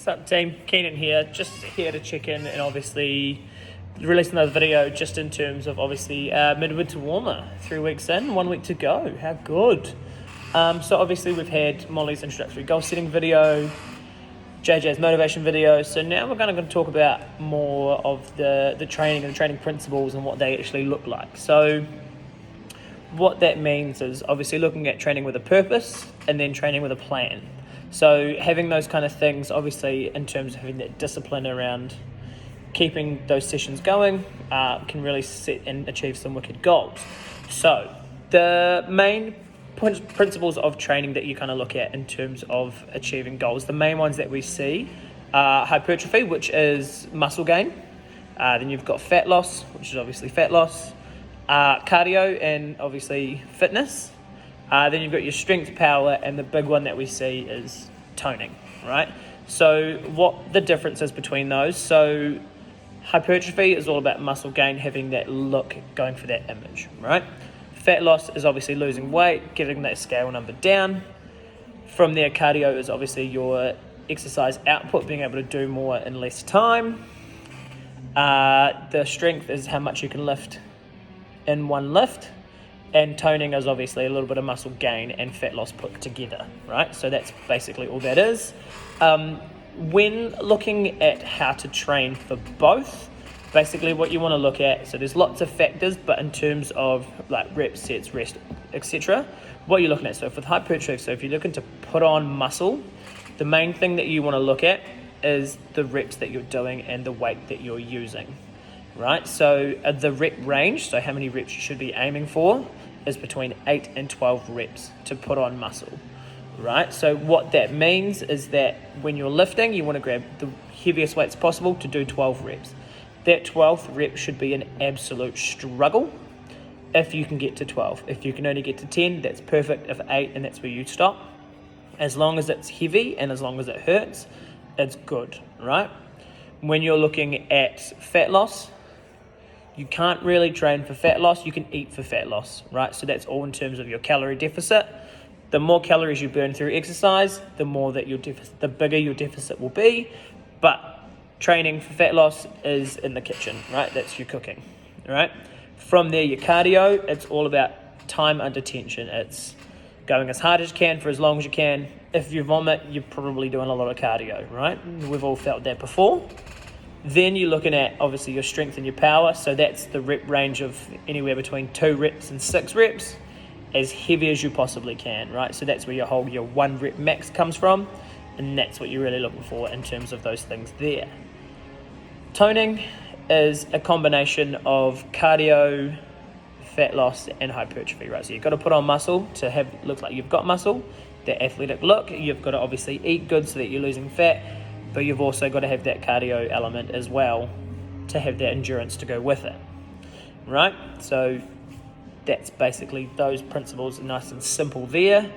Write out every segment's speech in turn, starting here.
What's up, team? Keenan here, just here to check in and obviously release another video just in terms of obviously midwinter warmer. 3 weeks in, 1 week to go. How good. So obviously we've had Molly's introductory goal setting video, JJ's motivation video, so now we're going to talk about more of the training and the training principles and what they actually look like. So what that means is obviously looking at training with a purpose and then training with a plan. So having those kind of things, obviously in terms of having that discipline around keeping those sessions going, can really set and achieve some wicked goals. So the main principles of training that you kind of look at in terms of achieving goals, the main ones that we see are hypertrophy, which is muscle gain. Then you've got fat loss, which is obviously fat loss. Cardio and obviously fitness. Then you've got your strength, power, and the big one that we see is toning, right? So what the difference is between those. So hypertrophy is all about muscle gain, having that look, going for that image, right? Fat loss is obviously losing weight, getting that scale number down. From there, cardio is obviously your exercise output, being able to do more in less time. The strength is how much you can lift in one lift. And toning is obviously a little bit of muscle gain and fat loss put together, right? So that's basically all that is. When looking at how to train for both, basically what you want to look at, so there's lots of factors, but in terms of like reps, sets, rest, etc., what you're looking at. So for the hypertrophy, so if you're looking to put on muscle, the main thing that you want to look at is the reps that you're doing and the weight that you're using, right? So the rep range, so how many reps you should be aiming for, is between 8 and 12 reps to put on muscle, right? So what that means is that when you're lifting, you want to grab the heaviest weights possible to do 12 reps. That 12th rep should be an absolute struggle if you can get to 12. If you can only get to 10, that's perfect. If 8, and that's where you stop. As long as it's heavy and as long as it hurts, it's good, right? When you're looking at fat loss, you can't really train for fat loss, you can eat for fat loss, right? So that's all in terms of your calorie deficit. The more calories you burn through exercise, the more that the bigger your deficit will be. But training for fat loss is in the kitchen, right? That's your cooking, right? From there, your cardio, it's all about time under tension. It's going as hard as you can for as long as you can. If you vomit, you're probably doing a lot of cardio, right? We've all felt that before. Then you're looking at obviously your strength and your power. So that's the rep range of anywhere between 2 reps and 6 reps, as heavy as you possibly can, right? So that's where your 1 rep max comes from. And that's what you're really looking for in terms of those things there. Toning is a combination of cardio, fat loss, and hypertrophy, right? So you've got to put on muscle to look like you've got muscle, that athletic look. You've got to obviously eat good so that you're losing fat, but you've also got to have that cardio element as well to have that endurance to go with it, right? So that's basically those principles, nice and simple there.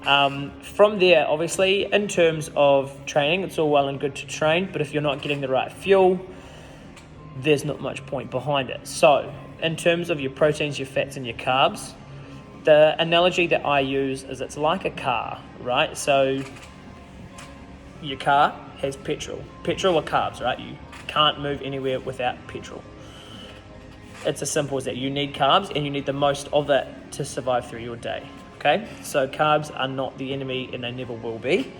From there, obviously, in terms of training, it's all well and good to train, but if you're not getting the right fuel, there's not much point behind it. So in terms of your proteins, your fats, and your carbs, the analogy that I use is it's like a car, right? So your car has petrol or carbs, right? You can't move anywhere without petrol. It's as simple as that. You need carbs and you need the most of it to survive through your day, okay? So carbs are not the enemy and they never will be,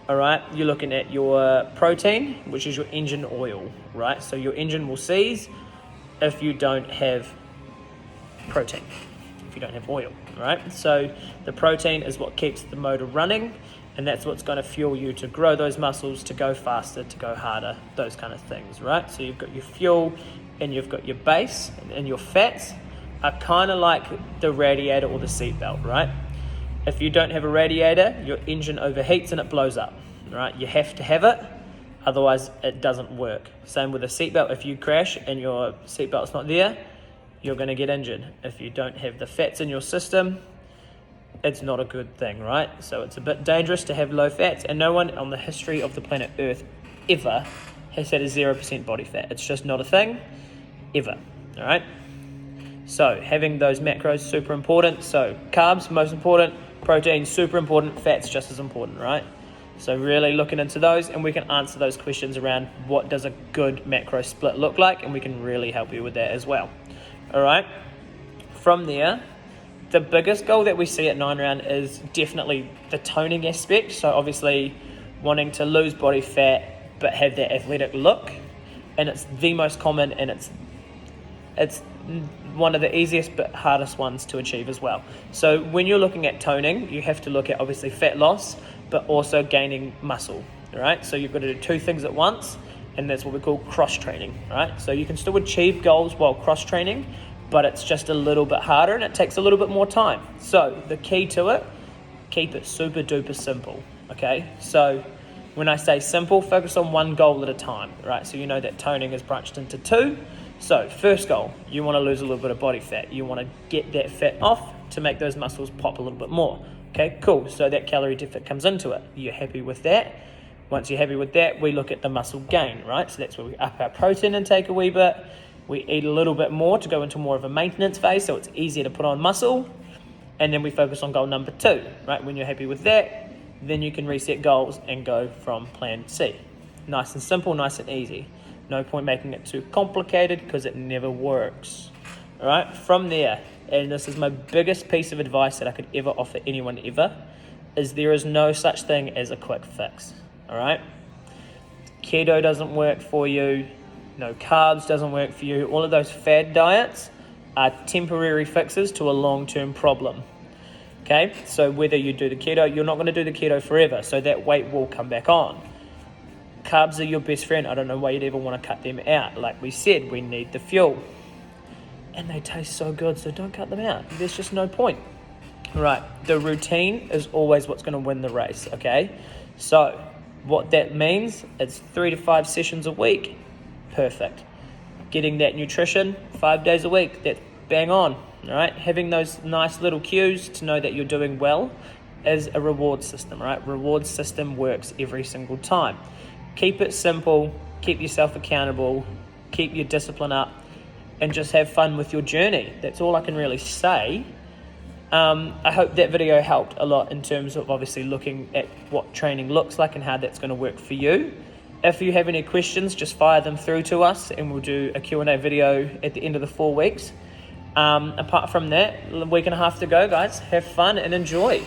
all right? You're looking at your protein, which is your engine oil, right? So your engine will seize if you don't have protein, if you don't have oil, right? So the protein is what keeps the motor running, and that's what's going to fuel you to grow those muscles, to go faster, to go harder, those kind of things, right? So you've got your fuel and you've got your base, and your fats are kind of like the radiator or the seatbelt, right? If you don't have a radiator, your engine overheats and it blows up, right? You have to have it, otherwise it doesn't work. Same with a seatbelt. If you crash and your seatbelt's not there, you're going to get injured. If you don't have the fats in your system, it's not a good thing, right? So it's a bit dangerous to have low fats, and no one on the history of the planet Earth ever has had a 0% body fat. It's just not a thing, ever, all right? So having those macros, super important. So carbs, most important. Protein, super important. Fats, just as important, right? So really looking into those, and we can answer those questions around what does a good macro split look like, and we can really help you with that as well. All right. From there, the biggest goal that we see at 9 Round is definitely the toning aspect. So obviously wanting to lose body fat but have that athletic look, and it's the most common, and it's one of the easiest but hardest ones to achieve as well. So when you're looking at toning, you have to look at obviously fat loss, but also gaining muscle, right? So you've got to do two things at once, and that's what we call cross training, right? So you can still achieve goals while cross training, but it's just a little bit harder and it takes a little bit more time. So the key to it, keep it super duper simple, okay? So when I say simple, focus on one goal at a time, right? So you know that toning is branched into two. So first goal, you want to lose a little bit of body fat. You want to get that fat off to make those muscles pop a little bit more. Okay, cool. So that calorie deficit comes into it. You're happy with that? Once you're happy with that, we look at the muscle gain, right? So that's where we up our protein intake a wee bit. We eat a little bit more to go into more of a maintenance phase, so it's easier to put on muscle. And then we focus on goal number 2, right? When you're happy with that, then you can reset goals and go from plan C. Nice and simple, nice and easy. No point making it too complicated because it never works. All right, from there, and this is my biggest piece of advice that I could ever offer anyone ever, is there is no such thing as a quick fix. All right, keto doesn't work for you, no carbs doesn't work for you. All of those fad diets are temporary fixes to a long-term problem. Okay, so whether you do the keto, you're not going to do the keto forever, so that weight will come back on. Carbs are your best friend. I don't know why you'd ever want to cut them out. Like we said, we need the fuel. And they taste so good, so don't cut them out. There's just no point. Right, the routine is always what's going to win the race, okay? So what that means, it's 3 to 5 sessions a week. Perfect. Getting that nutrition 5 days a week, that's bang on, all right? Having those nice little cues to know that you're doing well is a reward system, right? Reward system works every single time. Keep it simple, keep yourself accountable, keep your discipline up, and just have fun with your journey. That's all I can really say. I hope that video helped a lot in terms of obviously looking at what training looks like and how that's going to work for you. If you have any questions, just fire them through to us and we'll do a Q&A video at the end of the 4 weeks. Apart from that, a week and a half to go, guys. Have fun and enjoy.